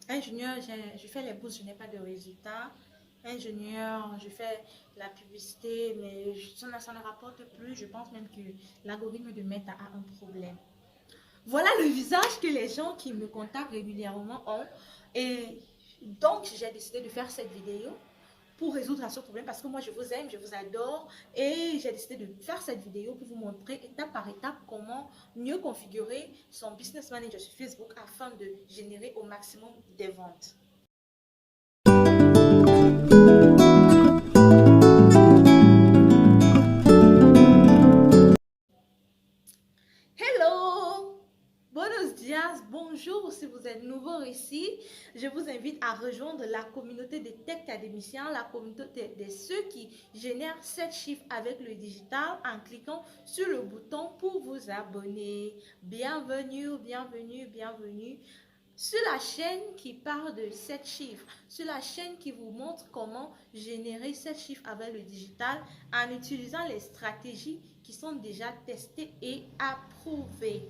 Ingénieur, je fais les bourses, je n'ai pas de résultats. Ingénieur, je fais la publicité, mais ça ne rapporte plus. Je pense même que l'algorithme de Meta a un problème. Voilà le visage que les gens qui me contactent régulièrement ont. Et donc, j'ai décidé de faire cette vidéo pour résoudre ce problème parce que moi, je vous aime, je vous adore. Et j'ai décidé de faire cette vidéo pour vous montrer étape par étape comment mieux configurer son business manager sur Facebook afin de générer au maximum des ventes. Hello! Buenos dias, bonjour si vous êtes nouveau ici. Je vous invite à rejoindre la communauté des tech académiciens, la communauté de ceux qui génèrent 7 chiffres avec le digital en cliquant sur le bouton pour vous abonner. Bienvenue, bienvenue, bienvenue sur la chaîne qui parle de 7 chiffres, sur la chaîne qui vous montre comment générer 7 chiffres avec le digital en utilisant les stratégies qui sont déjà testées et approuvées.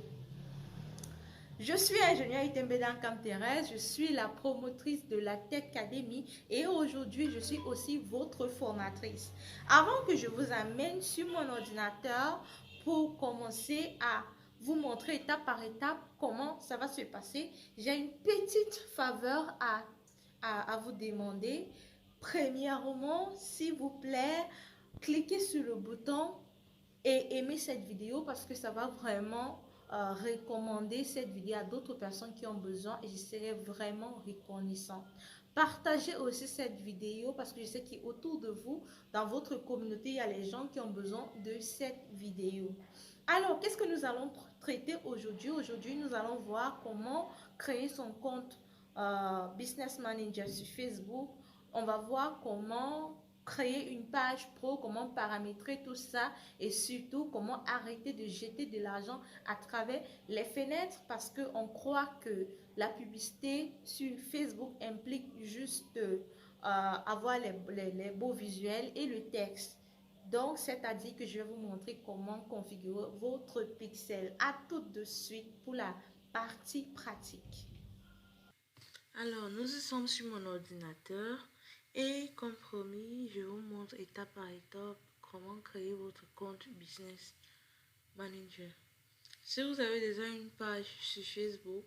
Je suis ingénieure Itembe Dankam Thérèse, je suis la promotrice de la Tech Academy et aujourd'hui je suis aussi votre formatrice. Avant que je vous amène sur mon ordinateur pour commencer à vous montrer étape par étape comment ça va se passer, j'ai une petite faveur à vous demander. Premièrement, s'il vous plaît, cliquez sur le bouton et aimez cette vidéo parce que ça va vraiment recommander cette vidéo à d'autres personnes qui ont besoin et je serai vraiment reconnaissante. Partagez aussi cette vidéo parce que je sais qu'autour de vous, dans votre communauté, il y a les gens qui ont besoin de cette vidéo. Alors, qu'est-ce que nous allons traiter aujourd'hui? Aujourd'hui, nous allons voir comment créer son compte Business Manager sur Facebook. On va voir comment créer une page pro, comment paramétrer tout ça et surtout comment arrêter de jeter de l'argent à travers les fenêtres parce qu'on croit que la publicité sur Facebook implique juste avoir les beaux visuels et le texte. Donc, c'est-à-dire que je vais vous montrer comment configurer votre pixel. À tout de suite pour la partie pratique. Alors, nous sommes sur mon ordinateur et comme promis, je vous montre étape par étape comment créer votre compte Business Manager. Si vous avez déjà une page sur Facebook,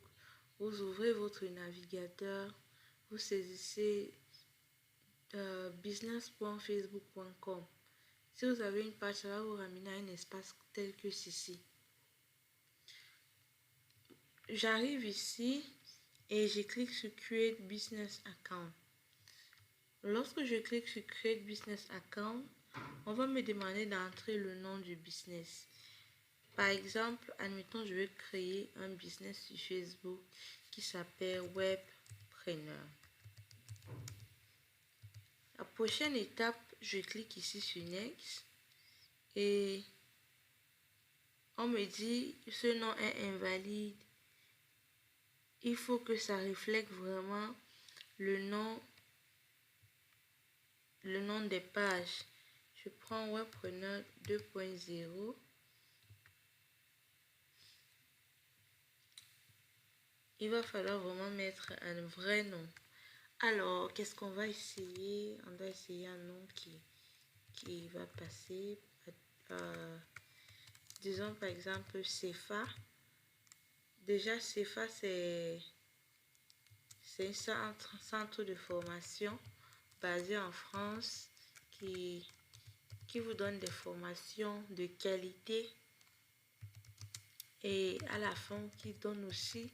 vous ouvrez votre navigateur, vous saisissez business.facebook.com. Si vous avez une page, ça va vous ramener à un espace tel que ceci. J'arrive ici et je clique sur Create Business Account. Lorsque je clique sur Create Business Account, on va me demander d'entrer le nom du business. Par exemple, admettons, je vais créer un business sur Facebook qui s'appelle Webpreneur. La prochaine étape, je clique ici sur Next et on me dit ce nom est invalide. Il faut que ça reflète vraiment le nom des pages. Je prends Webpreneur 2.0. Il va falloir vraiment mettre un vrai nom. Alors, qu'est-ce qu'on va essayer? On va essayer un nom qui va passer. Disons par exemple CEFA. Déjà, CEFA, c'est un centre de formation basé en France qui vous donne des formations de qualité et à la fin qui donne aussi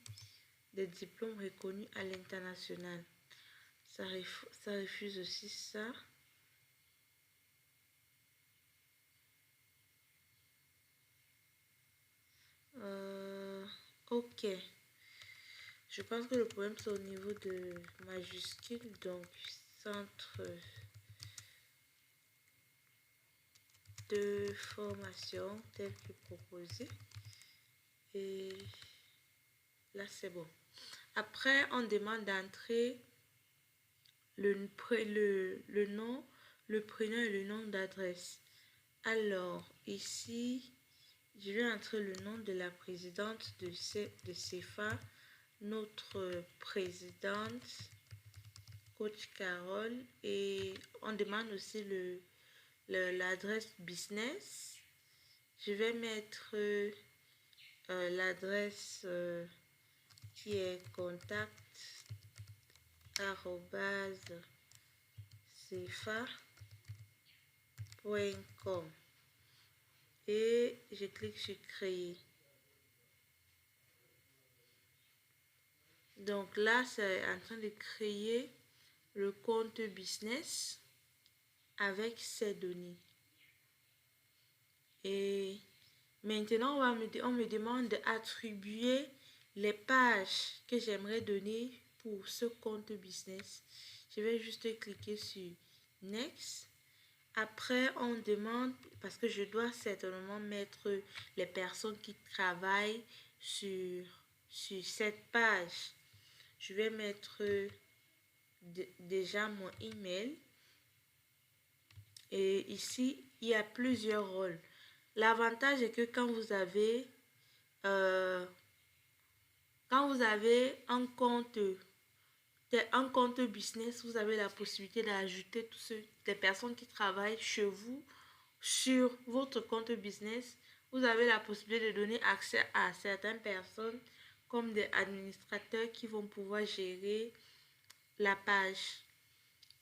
des diplômes reconnus à l'international. Ça refuse aussi ça. Ok. Je pense que le problème c'est au niveau de majuscule, donc centre de formation tel que proposé. Et là c'est bon. Après on demande d'entrer le nom, le prénom et le nom d'adresse. Alors ici je vais entrer le nom de la présidente de CEFA, notre présidente, coach Carole, et on demande aussi l'adresse business. Je vais mettre l'adresse qui est contact@cefa.com et je clique sur créer. Donc là, c'est en train de créer le compte business avec ces données. Et maintenant, on me demande d'attribuer les pages que j'aimerais donner pour ce compte business. Je vais juste cliquer sur Next. Après, on demande, parce que je dois certainement mettre les personnes qui travaillent sur cette page. Je vais mettre déjà mon email. Et ici, il y a plusieurs rôles. L'avantage est que quand vous avez un compte business, vous avez la possibilité d'ajouter tous les personnes qui travaillent chez vous sur votre compte business. Vous avez la possibilité de donner accès à certaines personnes comme des administrateurs qui vont pouvoir gérer la page.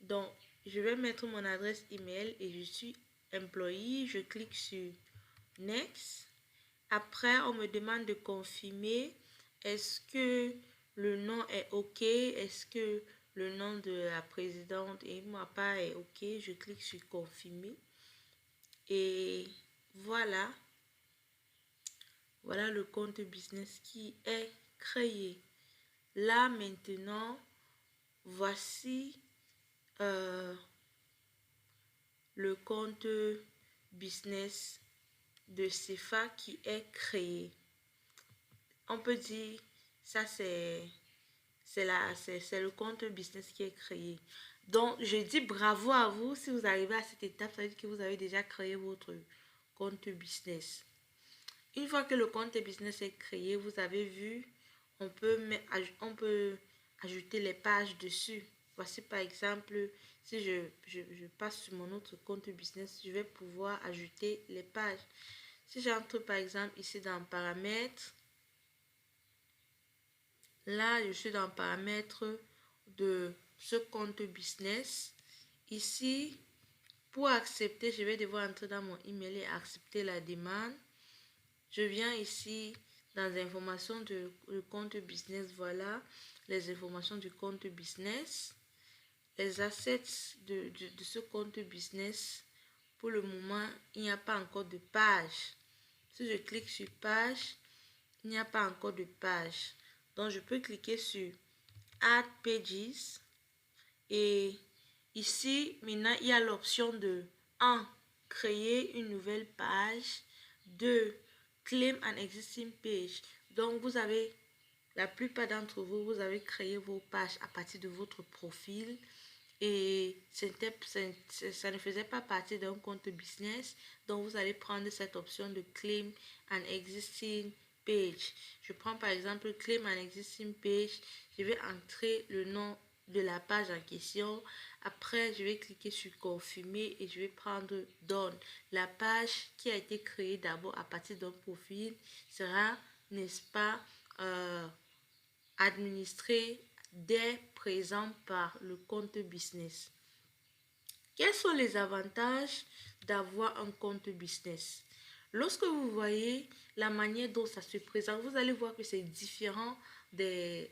Donc, je vais mettre mon adresse email et je suis employé. Je clique sur Next. Après, on me demande de confirmer. Est-ce que le nom est OK? Est-ce que le nom de la présidente et moi pas est OK? Je clique sur confirmer. Et voilà. Voilà le compte business qui est créé. Là, maintenant, voici le compte business de CFA qui est créé. On peut dire ça c'est le compte business qui est créé. Donc je dis bravo à vous si vous arrivez à cette étape, ça veut dire que vous avez déjà créé votre compte business. Une fois que le compte business est créé, vous avez vu, on peut ajouter les pages dessus. Voici par exemple, si je passe sur mon autre compte business, je vais pouvoir ajouter les pages. Si j'entre par exemple ici dans paramètres, là je suis dans paramètres de ce compte business. Ici, pour accepter, je vais devoir entrer dans mon email et accepter la demande. Je viens ici dans informations de compte business. Voilà les informations du compte business, les assets de ce compte business. Pour le moment, il n'y a pas encore de page. Si je clique sur page, il n'y a pas encore de page. Donc, je peux cliquer sur Add Pages. Et ici, maintenant, il y a l'option de 1. Créer une nouvelle page. 2. Claim an existing page. Donc, vous avez, la plupart d'entre vous, vous avez créé vos pages à partir de votre profil. Et ça ne faisait pas partie d'un compte business. Donc, vous allez prendre cette option de Claim an existing page. Je prends par exemple Claim an existing page. Je vais entrer le nom de la page en question. Après, je vais cliquer sur confirmer et je vais prendre Done. La page qui a été créée d'abord à partir d'un profil sera, n'est-ce pas, administrée dès présent par le compte business. Quels sont les avantages d'avoir un compte business? Lorsque vous voyez la manière dont ça se présente, vous allez voir que c'est différent du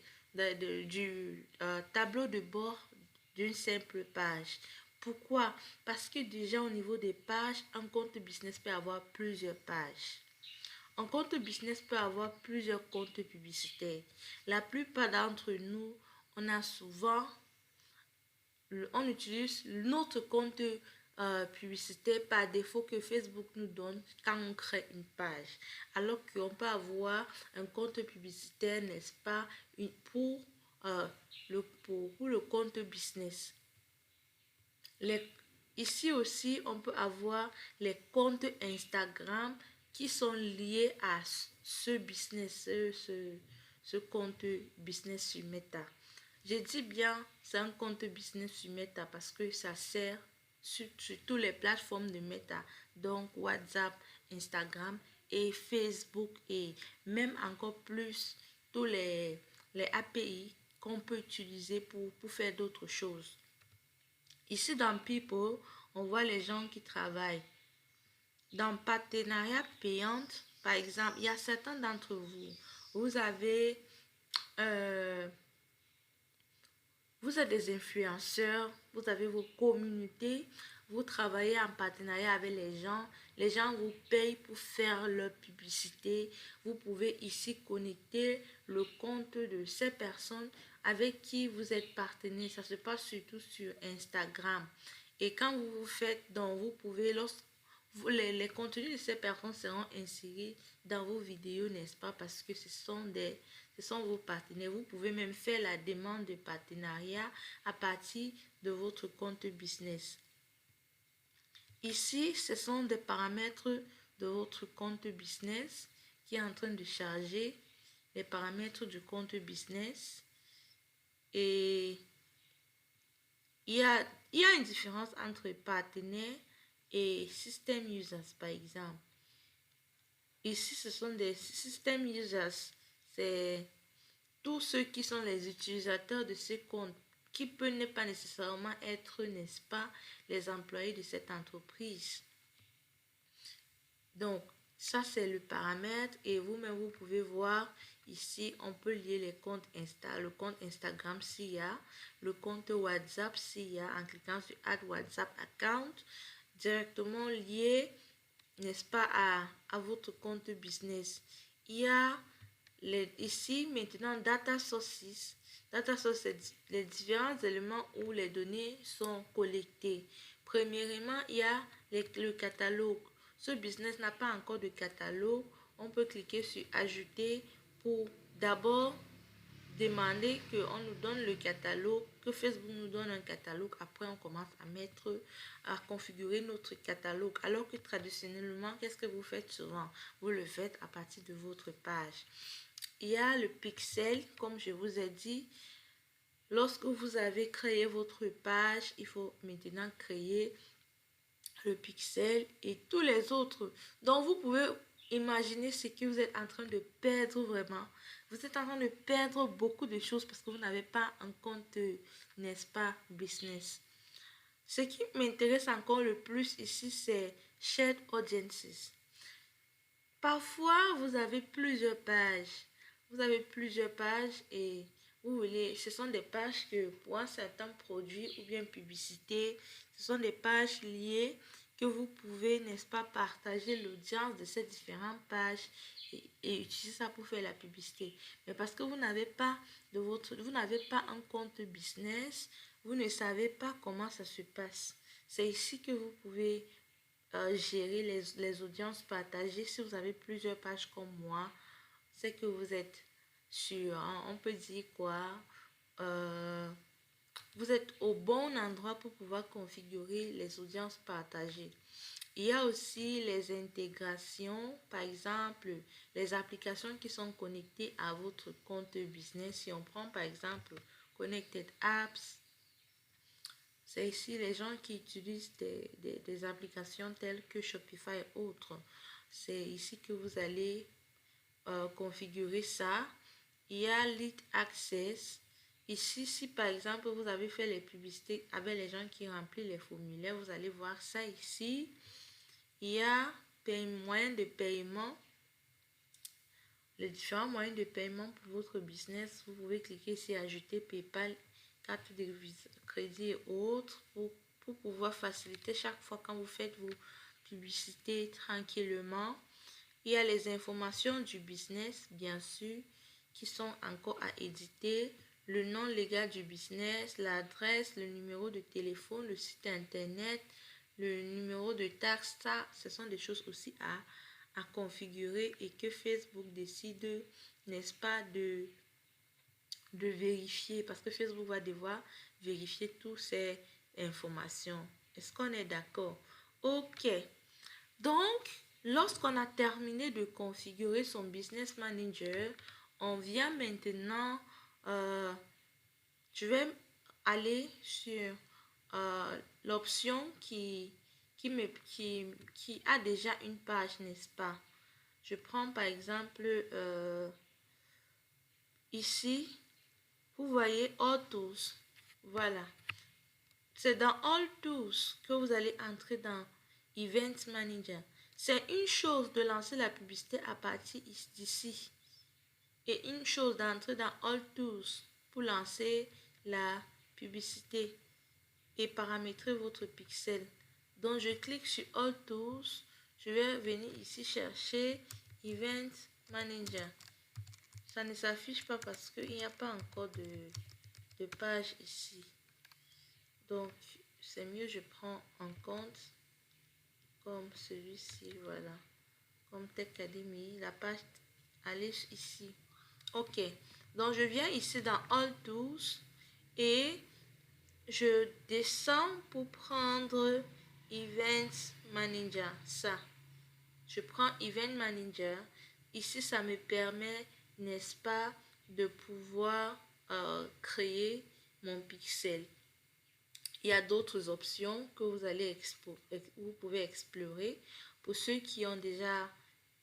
tableau de bord d'une simple page. Pourquoi? Parce que déjà au niveau des pages, un compte business peut avoir plusieurs pages. Un compte business peut avoir plusieurs comptes publicitaires. La plupart d'entre nous, on utilise notre compte publicitaire par défaut que Facebook nous donne quand on crée une page. Alors qu'on peut avoir un compte publicitaire, n'est-ce pas, pour le compte business. Ici aussi, on peut avoir les comptes Instagram qui sont liés à ce business, ce compte business sur Meta. Je dis bien, c'est un compte business sur Meta parce que ça sert sur toutes les plateformes de Meta, donc WhatsApp, Instagram et Facebook et même encore plus tous les API qu'on peut utiliser pour faire d'autres choses. Ici dans People, on voit les gens qui travaillent. Dans partenariat payante, par exemple, il y a certains d'entre vous, vous avez vous êtes des influenceurs, vous avez vos communautés, vous travaillez en partenariat avec les gens vous payent pour faire leur publicité. Vous pouvez ici connecter le compte de ces personnes avec qui vous êtes partenaire. Ça se passe surtout sur Instagram. Et quand vous faites, donc vous pouvez, les contenus de ces personnes seront insérés dans vos vidéos, n'est-ce pas? Parce que ce sont vos partenaires. Vous pouvez même faire la demande de partenariat à partir de votre compte business. Ici, ce sont des paramètres de votre compte business qui est en train de charger les paramètres du compte business. Et il y a une différence entre partenaire et system users, par exemple. Ici, ce sont des system users. C'est tous ceux qui sont les utilisateurs de ces comptes, qui peuvent ne pas nécessairement être, n'est-ce pas, les employés de cette entreprise. Donc, ça, c'est le paramètre. Et vous-même, vous pouvez voir ici, on peut lier les comptes le compte Instagram s'il y a, le compte WhatsApp s'il y a, en cliquant sur Add WhatsApp Account, directement lié, n'est-ce pas, à votre compte business. Il y a ici maintenant Data Sources. Data Sources, c'est les différents éléments où les données sont collectées. Premièrement, il y a le catalogue. Ce business n'a pas encore de catalogue. On peut cliquer sur Ajouter pour d'abord demander qu'on nous donne le catalogue, que Facebook nous donne un catalogue. Après, on commence à configurer notre catalogue. Alors que traditionnellement, qu'est-ce que vous faites souvent? Vous le faites à partir de votre page. Il y a le pixel, comme je vous ai dit. Lorsque vous avez créé votre page, il faut maintenant créer le pixel et tous les autres. Donc, vous pouvez imaginer ce que vous êtes en train de perdre vraiment. Vous êtes en train de perdre beaucoup de choses parce que vous n'avez pas un compte, n'est-ce pas, business. Ce qui m'intéresse encore le plus ici, c'est Shared Audiences. Parfois, vous avez plusieurs pages. Vous avez plusieurs pages et vous voulez, ce sont des pages que pour un certain produit ou bien publicité, ce sont des pages liées que vous pouvez, n'est-ce pas, partager l'audience de ces différentes pages et utiliser ça pour faire la publicité. Mais parce que vous n'avez pas un compte business, vous ne savez pas comment ça se passe. C'est ici que vous pouvez gérer les audiences partagées. Si vous avez plusieurs pages comme moi, c'est que vous êtes sur, on peut dire quoi, vous êtes au bon endroit pour pouvoir configurer les audiences partagées. Il y a aussi les intégrations, par exemple, les applications qui sont connectées à votre compte business. Si on prend par exemple Connected Apps, c'est ici les gens qui utilisent des applications telles que Shopify et autres. C'est ici que vous allez configurer ça. Il y a Lead Access. Ici, si par exemple vous avez fait les publicités avec les gens qui remplissent les formulaires, vous allez voir ça ici. Il y a moyens de paiement. Les différents moyens de paiement pour votre business. Vous pouvez cliquer ici Ajouter PayPal, carte de crédit et autres pour pouvoir faciliter chaque fois quand vous faites vos publicités tranquillement. Il y a les informations du business, bien sûr, qui sont encore à éditer. Le nom légal du business, l'adresse, le numéro de téléphone, le site internet, le numéro de taxe. Ça, ce sont des choses aussi à configurer et que Facebook décide, n'est-ce pas, de vérifier. Parce que Facebook va devoir vérifier toutes ces informations. Est-ce qu'on est d'accord? Ok. Donc, lorsqu'on a terminé de configurer son business manager, on vient maintenant, je vais aller sur l'option qui a déjà une page, n'est-ce pas? Je prends par exemple ici, vous voyez All Tools. Voilà. C'est dans All Tools que vous allez entrer dans Event Manager. C'est une chose de lancer la publicité à partir d'ici. Et une chose d'entrer dans All Tools pour lancer la publicité et paramétrer votre pixel. Donc je clique sur All Tools. Je vais venir ici chercher Event Manager. Ça ne s'affiche pas parce qu'il n'y a pas encore de page ici. Donc c'est mieux, je prends en compte comme celui-ci, voilà, comme Tech Academy, la page, allez ici. Ok, donc je viens ici dans All Tools et je descends pour prendre Event Manager. Ça, je prends Event Manager. Ici, ça me permet, n'est-ce pas, de pouvoir créer mon pixel. Il y a d'autres options que vous pouvez explorer. Pour ceux qui ont déjà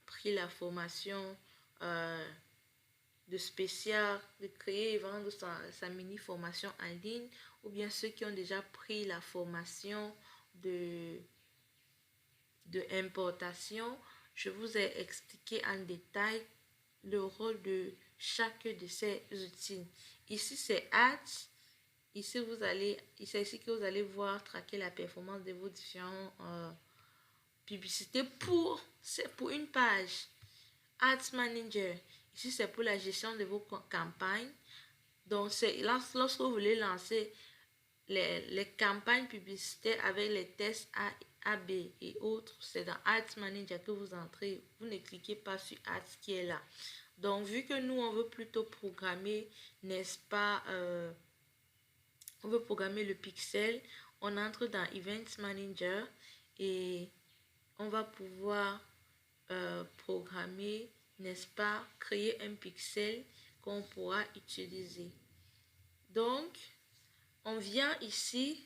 pris la formation de spécial, de créer et vendre sa mini formation en ligne, ou bien ceux qui ont déjà pris la formation de importation, je vous ai expliqué en détail le rôle de chaque de ces outils. Ici, c'est Ads. Ici, c'est ici que vous allez voir traquer la performance de vos différentes publicités pour une page. Ads Manager. Ici, c'est pour la gestion de vos campagnes. Donc, c'est lorsque vous voulez lancer les campagnes publicitaires avec les tests A, B et autres, c'est dans Ads Manager que vous entrez. Vous ne cliquez pas sur Ads qui est là. Donc, vu que nous, on veut plutôt programmer, n'est-ce pas, on veut programmer le pixel, on entre dans Event Manager et on va pouvoir programmer, n'est-ce pas, créer un pixel qu'on pourra utiliser. Donc, on vient ici,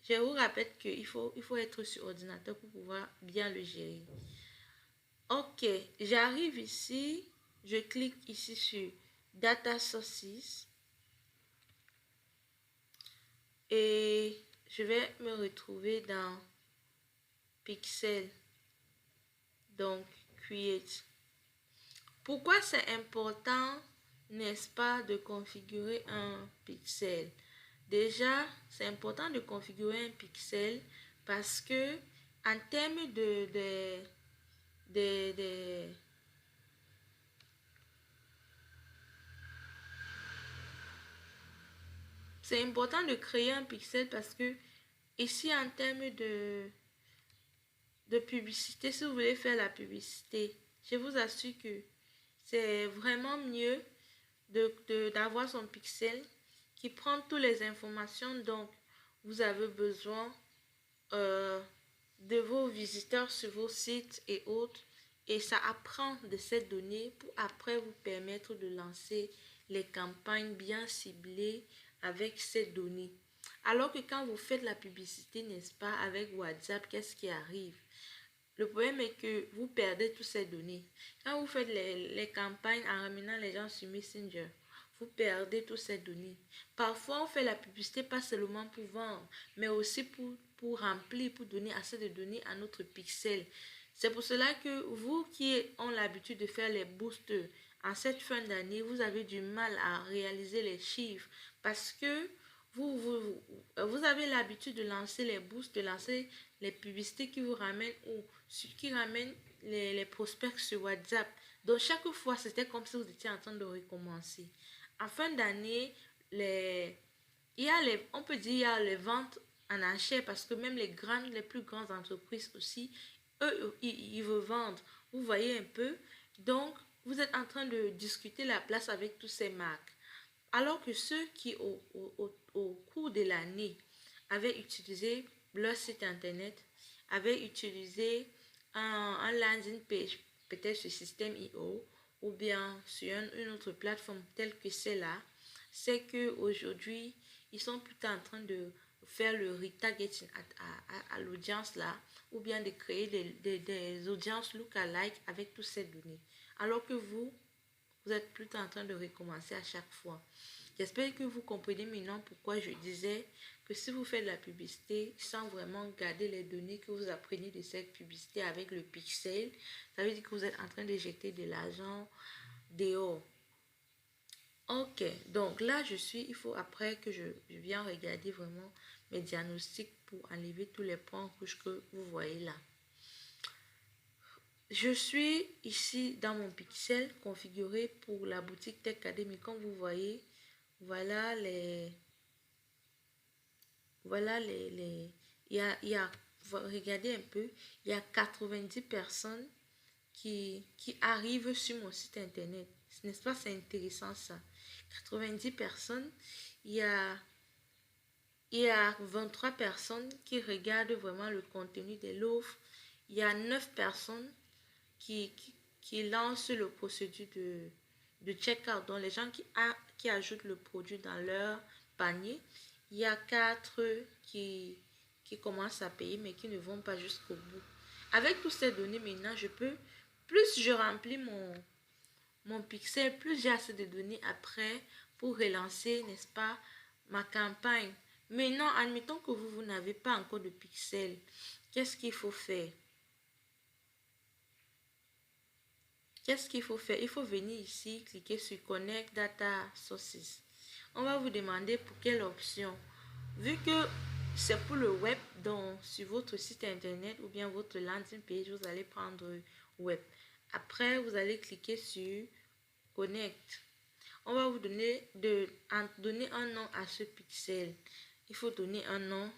je vous rappelle qu'il faut être sur ordinateur pour pouvoir bien le gérer. Ok, j'arrive ici, je clique ici sur Data Sources et je vais me retrouver dans Pixel, donc Create. Pourquoi c'est important, n'est-ce pas, de configurer un pixel? Déjà, c'est important de configurer un pixel parce que en termes c'est important de créer un pixel parce que ici, en termes de publicité, si vous voulez faire la publicité, je vous assure que c'est vraiment mieux d'avoir son pixel qui prend toutes les informations dont vous avez besoin de vos visiteurs sur vos sites et autres, et ça apprend de ces données pour après vous permettre de lancer les campagnes bien ciblées avec ces données. Alors que quand vous faites la publicité, n'est-ce pas, avec WhatsApp, qu'est-ce qui arrive? Le problème est que vous perdez toutes ces données. Quand vous faites les campagnes en ramenant les gens sur Messenger, vous perdez toutes ces données. Parfois, on fait la publicité pas seulement pour vendre, mais aussi pour remplir, pour donner assez de données à notre pixel. C'est pour cela que vous qui avez l'habitude de faire les boosts en cette fin d'année, vous avez du mal à réaliser les chiffres parce que vous avez l'habitude de lancer les boosts, de lancer les publicités qui vous ramènent ou qui ramènent les prospects sur WhatsApp. Donc, chaque fois, c'était comme si vous étiez en train de recommencer. En fin d'année, on peut dire il y a les ventes en enchère parce que même les plus grandes entreprises aussi, eux, ils veulent vendre. Vous voyez un peu. Donc, vous êtes en train de discuter la place avec toutes ces marques. Alors que ceux qui, au cours de l'année, avaient utilisé leur site internet, avaient utilisé un landing page, peut-être sur System.io, ou bien sur une autre plateforme telle que celle-là, c'est qu'aujourd'hui, ils sont plutôt en train de faire le retargeting à l'audience là, ou bien de créer des audiences look-alike avec toutes ces données. Alors que vous êtes plutôt en train de recommencer à chaque fois. J'espère que vous comprenez maintenant pourquoi je disais que si vous faites de la publicité sans vraiment garder les données que vous apprenez de cette publicité avec le pixel, ça veut dire que vous êtes en train de jeter de l'argent dehors. Ok, donc là il faut après que je viens regarder vraiment mes diagnostics pour enlever tous les points rouges que vous voyez là. Je suis ici dans mon pixel configuré pour la boutique Tech Academy. Comme vous voyez, voilà regardez un peu, il y a 90 personnes qui arrivent sur mon site internet. N'est-ce pas, c'est intéressant ça. 90 personnes, il y a 23 personnes qui regardent vraiment le contenu de l'offre. Il y a 9 personnes qui lancent le procédure de check-out. Donc, les gens qui ajoutent le produit dans leur panier. Il y a 4 qui commencent à payer, mais qui ne vont pas jusqu'au bout. Avec toutes ces données, maintenant, plus je remplis mon pixel, plus j'ai assez de données après pour relancer, n'est-ce pas, ma campagne. Maintenant, admettons que vous n'avez pas encore de pixel. Qu'est-ce qu'il faut faire? Qu'est-ce qu'il faut faire? Il faut venir ici, cliquer sur Connect Data Sources. On va vous demander pour quelle option. Vu que c'est pour le web, donc sur votre site internet ou bien votre landing page, vous allez prendre web. Après, vous allez cliquer sur Connect. On va vous donner un nom à ce pixel. Il faut donner un nom.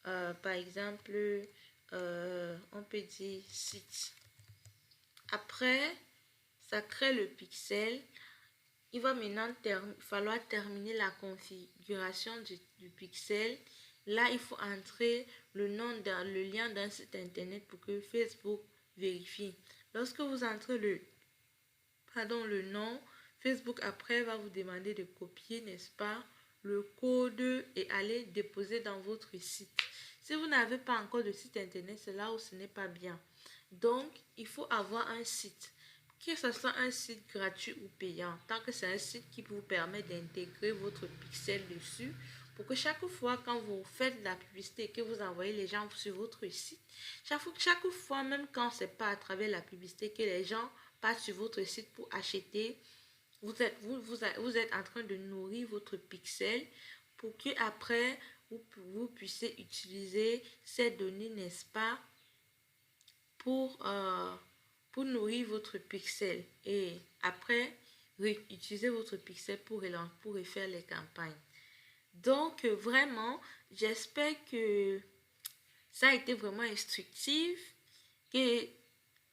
Par exemple, on peut dire site. Après, ça crée le pixel. Il va maintenant falloir terminer la configuration du pixel. Là, il faut entrer le lien d'un site internet pour que Facebook vérifie. Lorsque vous entrez le nom, Facebook après va vous demander de copier, n'est-ce pas, le code et aller déposer dans votre site. Si vous n'avez pas encore de site internet, c'est là où ce n'est pas bien. Donc, il faut avoir un site. Que ce soit un site gratuit ou payant, tant que c'est un site qui vous permet d'intégrer votre pixel dessus, pour que chaque fois quand vous faites de la publicité et que vous envoyez les gens sur votre site, chaque fois, même quand ce n'est pas à travers la publicité que les gens passent sur votre site pour acheter, vous êtes en train de nourrir votre pixel pour que après vous puissiez utiliser ces données, n'est-ce pas, pour nourrir votre pixel et après utiliser votre pixel pour refaire les campagnes. Donc vraiment, j'espère que ça a été vraiment instructif, que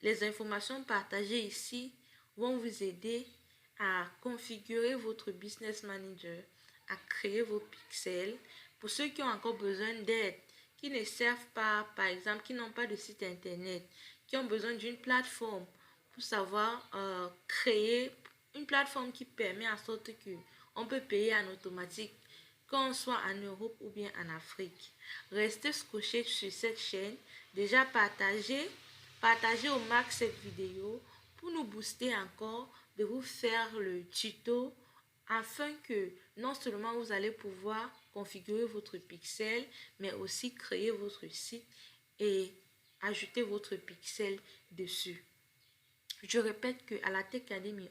les informations partagées ici vont vous aider à configurer votre business manager, à créer vos pixels. Pour ceux qui ont encore besoin d'aide, qui ne servent pas, par exemple, qui n'ont pas de site internet, qui ont besoin d'une plateforme pour savoir créer une plateforme qui permet en sorte que on peut payer en automatique, qu'on soit en Europe ou bien en Afrique. Restez scotché sur cette chaîne. Déjà partagez au max cette vidéo pour nous booster encore, de vous faire le tuto afin que non seulement vous allez pouvoir configurer votre pixel, mais aussi créer votre site et ajouter votre pixel dessus. Je répète qu'à la Tech Academy,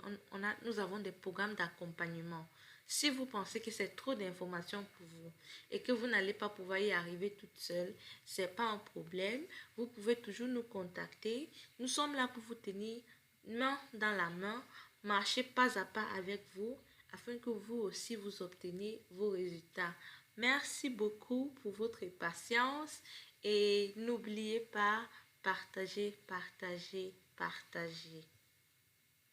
nous avons des programmes d'accompagnement. Si vous pensez que c'est trop d'informations pour vous et que vous n'allez pas pouvoir y arriver toute seule, ce n'est pas un problème. Vous pouvez toujours nous contacter. Nous sommes là pour vous tenir main dans la main, marcher pas à pas avec vous afin que vous aussi vous obteniez vos résultats. Merci beaucoup pour votre patience et n'oubliez pas, partagez, partagez, partagez.